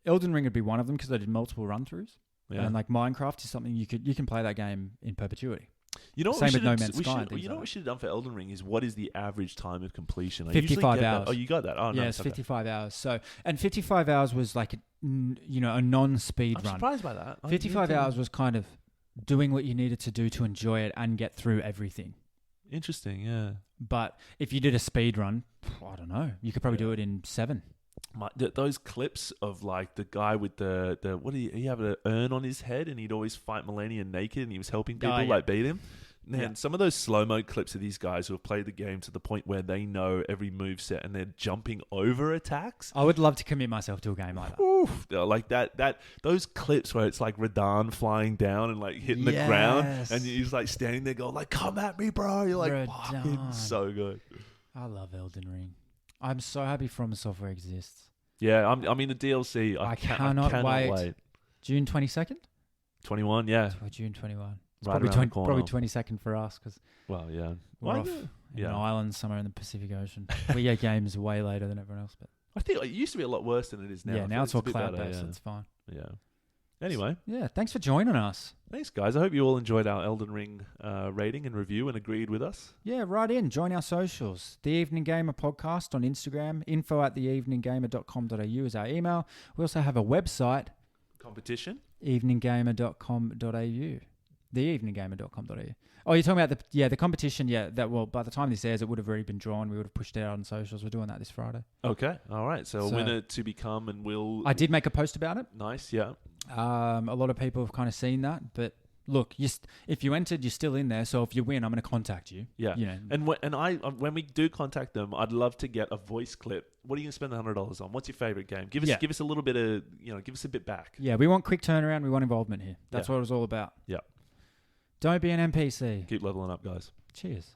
Elden Ring would be one of them because I did multiple run-throughs. Yeah. And like Minecraft is something you can play that game in perpetuity. Same with No Man's Sky. What we should have done for Elden Ring is what is the average time of completion? 55 hours. Oh, you got that? Oh, no. Yeah, it's 55 hours. So, and 55 hours was like, a non-speed I'm run. surprised by that. 55 hours was kind of doing what you needed to do to enjoy it and get through everything. Interesting, yeah. But if you did a speed run, I don't know, you could probably do it in 7. Those clips of like the guy with the what do he have an urn on his head and he'd always fight Millennia naked and he was helping people like beat him. Man, some of those slow-mo clips of these guys who have played the game to the point where they know every moveset and they're jumping over attacks. I would love to commit myself to a game like that. Oof, like those clips where it's like Radahn flying down and like hitting the ground and you're just like standing there going like, come at me, bro. You're like, fucking so good. I love Elden Ring. I'm so happy From Software exists. Yeah, I mean the DLC. I cannot wait. June 22nd? 21, yeah. June 21. It's right around the corner. Probably 22nd for us because yeah. We're off in an island somewhere in the Pacific Ocean. We get games way later than everyone else. But I think it used to be a lot worse than it is now. Yeah, now it's all cloud-based. So it's fine. Yeah. Anyway. Yeah, thanks for joining us. Thanks, guys. I hope you all enjoyed our Elden Ring rating and review and agreed with us. Yeah, right in. Join our socials. The Evening Gamer Podcast on Instagram. info@theeveninggamer.com.au is our email. We also have a website. Competition. eveninggamer.com.au. Theeveninggamer.com.au. Oh, you're talking about the competition? Yeah, by the time this airs, it would have already been drawn. We would have pushed it out on socials. We're doing that this Friday. Okay, all right. So a winner to become, and I did make a post about it. Nice, yeah. A lot of people have kind of seen that, but look, if you entered, you're still in there. So if you win, I'm going to contact you. Yeah. You know, And when we do contact them, I'd love to get a voice clip. What are you going to spend the $100 on? What's your favorite game? Give us a little bit of, give us a bit back. Yeah, we want quick turnaround. We want involvement here. That's what it was all about. Yeah. Don't be an NPC. Keep leveling up, guys. Cheers.